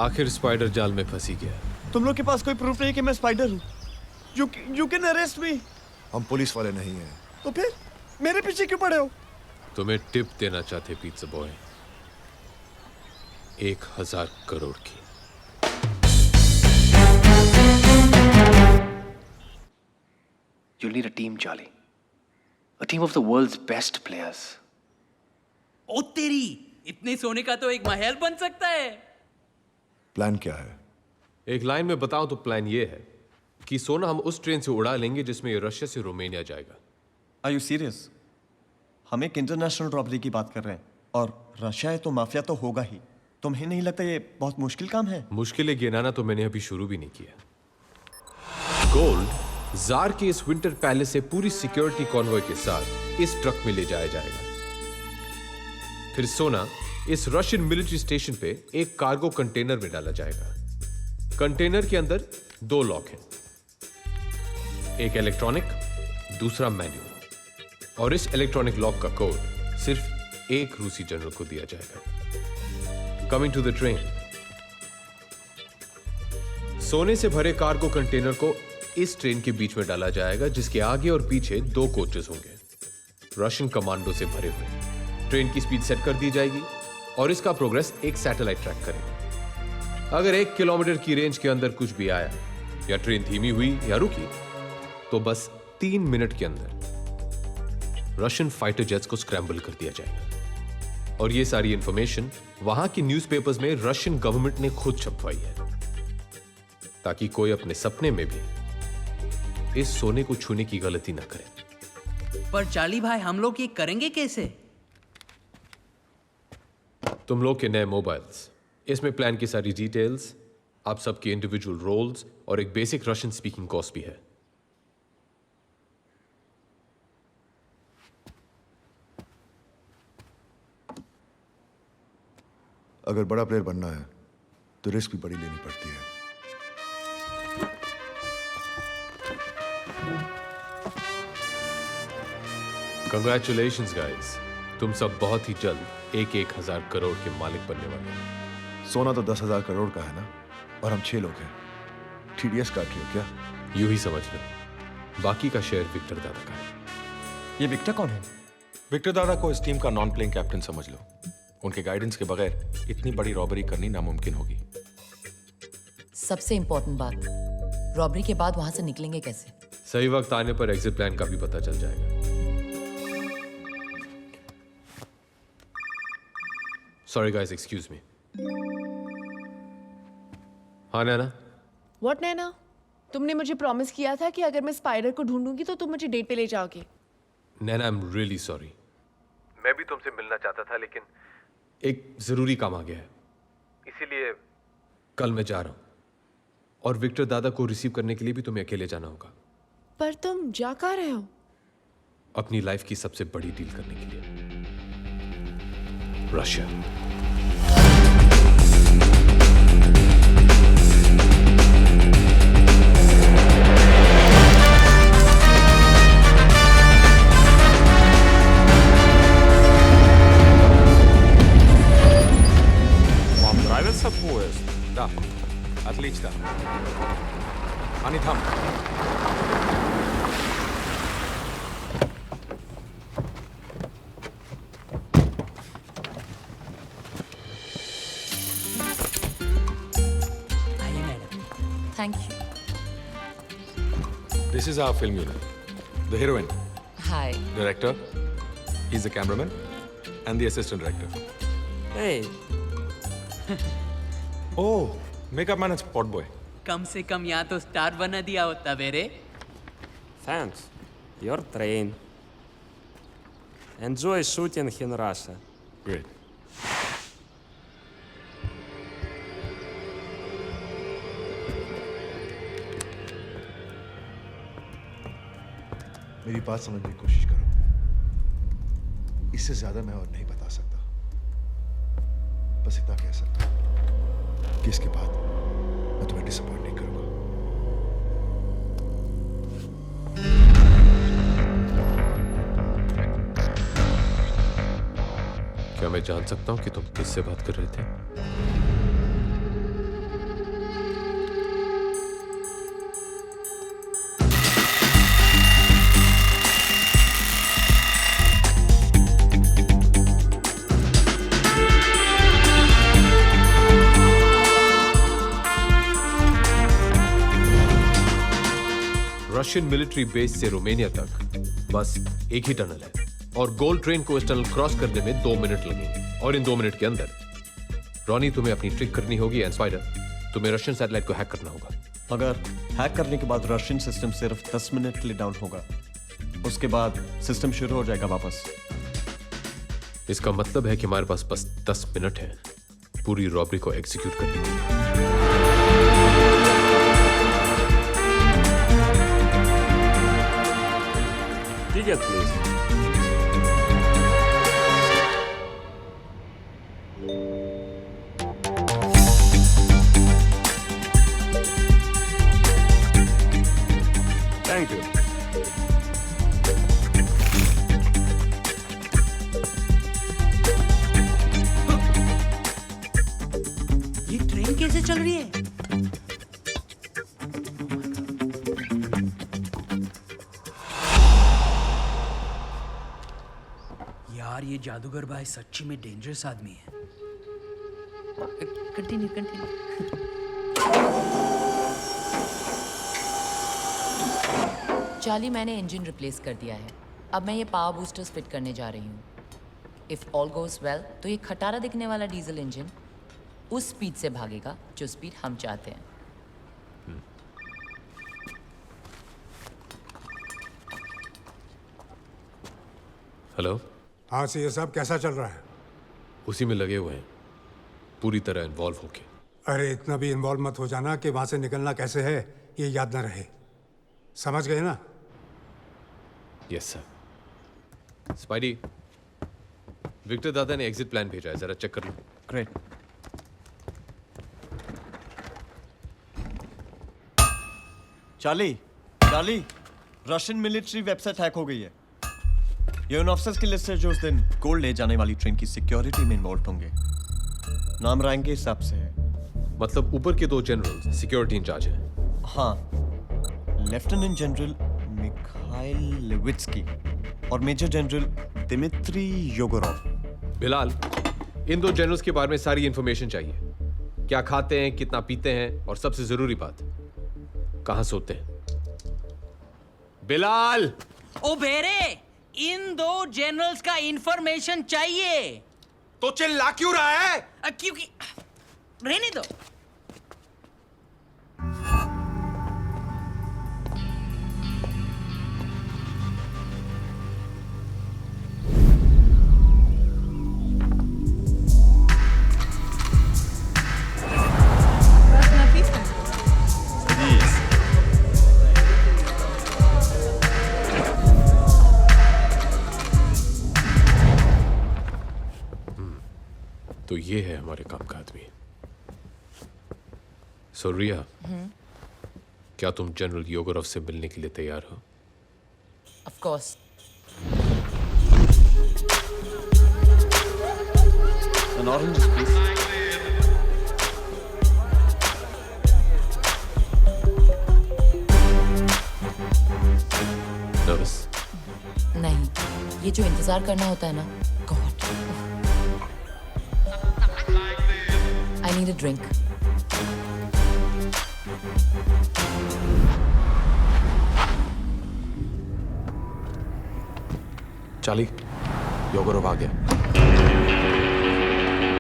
आखिर स्पाइडर जाल में फंसी गया। तुम लोग के पास कोई प्रूफ नहीं कि मैं स्पाइडर हूँ? You can arrest me. हम पुलिस वाले नहीं हैं। तो फिर मेरे पीछे क्यों पड़े हो? तुम्हें टिप देना चाहते पिज़्ज़ा बॉय, 1000 करोड़ की। You'll need a team, Charlie. A team of the world's best players. ओ तेरी, इतने सोने का तो एक महल बन सकता है। प्लान क्या है? एक लाइन में बताऊं तो प्लान ये है कि सोना हम उस ट्रेन से उड़ा लेंगे जिसमें ये रशिया से रोमानिया जाएगा। Are you serious? हम एक इंटरनेशनल रॉबरी की बात कर रहे हैं और रशिया है तो माफिया तो होगा ही। तुम्हें नहीं लगता ये बहुत मुश्किल काम है? मुश्किलें गिनाना तो मैंने अभी शुरू भी नहीं किया। गोल्ड जार के इस विंटर पैलेस से पूरी सिक्योरिटी कॉन्वॉय के साथ इस ट्रक में ले जाया जाएगा। फिर सोना इस रशियन मिलिट्री स्टेशन पे एक कार्गो कंटेनर में डाला जाएगा। कंटेनर के अंदर 2 लॉक हैं, एक इलेक्ट्रॉनिक, दूसरा मैनुअल। और इस इलेक्ट्रॉनिक लॉक का कोड सिर्फ एक रूसी जनरल को दिया जाएगा। Coming to the train. सोने से भरे कार्गो कंटेनर को इस ट्रेन के बीच में डाला जाएगा, जिसके आगे और पीछे 2 कोचेस होंगे, रशियन कमांडो से भरे हुए। ट्रेन की स्पीड सेट कर दी जाएगी और इसका प्रोग्रेस एक सैटेलाइट ट्रैक करेगा। अगर 1 किलोमीटर की रेंज के अंदर कुछ भी आया या ट्रेन धीमी हुई या रुकी तो बस 3 मिनट के अंदर रशियन फाइटर जेट्स को स्क्रैम्बल कर दिया जाएगा। और ये सारी इंफॉर्मेशन वहां की न्यूज़पेपर्स में रशियन गवर्नमेंट ने खुद छपवाई है, ताकि कोई अपने सपने में भी इस सोने को छूने की गलती ना करे। पर चार्ली भाई, हम लोग ये करेंगे कैसे? तुम लोग के नए मोबाइल्स, इसमें प्लान की सारी डिटेल्स, आप सबके इंडिविजुअल रोल्स और एक बेसिक रशियन स्पीकिंग कोर्स भी है। अगर बड़ा प्लेयर बनना है तो रिस्क भी बड़ी लेनी पड़ती है। कंग्रेचुलेशंस गाइस, तुम सब बहुत ही जल्द 1000 करोड़ के मालिक बनने वाले हैं। सोना तो 10,000 करोड़ का है ना, और हम 6 लोग हैं। TDS काट रही हो क्या? यूं ही समझ लो, बाकी का शेयर विक्टर दादा का है। ये विक्टर कौन है? विक्टर दादा को इस टीम का नॉन प्लेइंग कैप्टन समझ लो। उनके गाइडेंस के बगैर इतनी बड़ी रॉबरी करनी नामुमकिन होगी। सबसे इंपॉर्टेंट बात, रॉबरी के बाद वहां से निकलेंगे कैसे? सही वक्त आने पर एग्जिट प्लान का भी पता चल जाएगा। Sorry guys, excuse me. हाँ नैना? व्हाट नैना? तुमने मुझे प्रॉमिस किया था कि अगर मैं स्पाइडर को ढूंढूंगी तो तुम मुझे डेट पे ले जाओगे। नैना, आई एम रियली सॉरी। मैं भी तुमसे मिलना चाहता था, लेकिन एक जरूरी काम आ गया है, इसीलिए कल मैं जा रहा हूं। और विक्टर दादा को रिसीव करने के लिए भी तुम्हें अकेले जाना होगा। पर तुम जा कहाँ रहे हो? अपनी लाइफ की सबसे बड़ी डील करने के लिए, रशिया। Da, отлично. Они там. आइए madam. Thank you. This is our film unit. The heroine, hi. director, he's the cameraman, and the assistant director. Hey, Oh, makeup man and spot boy. कम से कम यहाँ तो स्टार बना दिया होता बेरे। Thanks. Your train. Enjoy shooting in Russia. Great. मेरी बात समझने की कोशिश करो। इससे ज्यादा मैं और नहीं बता सकता। बस इतना कह सकता हूं कि इसके बाद मैं तुम्हें डिसअपॉइंट नहीं करूंगा। क्या मैं जान सकता हूं कि तुम किससे बात कर रहे थे? रशियन मिलिट्री बेस से रोमानिया तक बस एक ही टनल है और गोल्ड ट्रेन को इस टनल क्रॉस करने में 2 मिनट लगेंगे और इन 2 मिनट के अंदर रॉनी तुम्हें अपनी ट्रिक करनी होगी एंड स्पाइडर तुम्हें रशियन सैटेलाइट को हैक करना होगा। मगर हैक करने के बाद रशियन सिस्टम सिर्फ 10 मिनट के लिए डाउन होगा, उसके बाद सिस्टम शुरू हो जाएगा वापस। इसका मतलब है कि हमारे पास बस 10 मिनट है पूरी रॉबरी को एग्जीक्यूट करने के लिए। Ticket, please. Thank you. ये ट्रेन कैसे चल रही है? यार ये जादूगर भाई सच्ची में डेंजरस आदमी है। Continue continue. चार्ली, मैंने इंजन रिप्लेस कर दिया है। अब मैं ये पावर बूस्टर्स फिट करने जा रही हूँ। इफ ऑल गोज वेल तो ये खटारा दिखने वाला डीजल इंजन उस स्पीड से भागेगा जो स्पीड हम चाहते हैं। हेलो, हाँ सी, ये सब कैसा चल रहा है? उसी में लगे हुए हैं पूरी तरह इन्वॉल्व होके। अरे इतना भी इन्वॉल्व मत हो जाना कि वहां से निकलना कैसे है ये याद ना रहे। समझ गए ना? Yes sir. स्पाइडी, विक्टर दादा ने एग्जिट प्लान भेजा है, जरा चेक कर लो। Great. Charlie, Russian military website hack हो गई है। ये उन ऑफिसर्स की लिस्ट है जो उस दिन गोल्ड ले जाने वाली ट्रेन की सिक्योरिटी में इन्वॉल्व होंगे। नाम रैंक के हिसाब से है। मतलब ऊपर के 2 जनरल सिक्योरिटी इंचार्ज हैं। हाँ, लेफ्टिनेंट जनरल मिखाइल लेविट्स्की और मेजर जनरल दिमित्री योगोरोव। बिलाल, इन 2 जनरल्स के बारे में सारी इंफॉर्मेशन चाहिए। क्या खाते हैं, कितना पीते हैं और सबसे जरूरी बात, कहां सोते हैं। बिलाल! ओ बेरे, इन 2 जनरल्स का इंफॉर्मेशन चाहिए। तो चिल्ला क्यों रहा है? क्योंकि रहने दो। तो ये है हमारे काम का आदमी। सो रिया, क्या तुम जनरल योगोरोव से मिलने के लिए तैयार हो? Of course. An orange, please. Nervous? नहीं, ये जो इंतजार करना होता है ना, God. I need a drink. Charlie, Yegorov आ गया।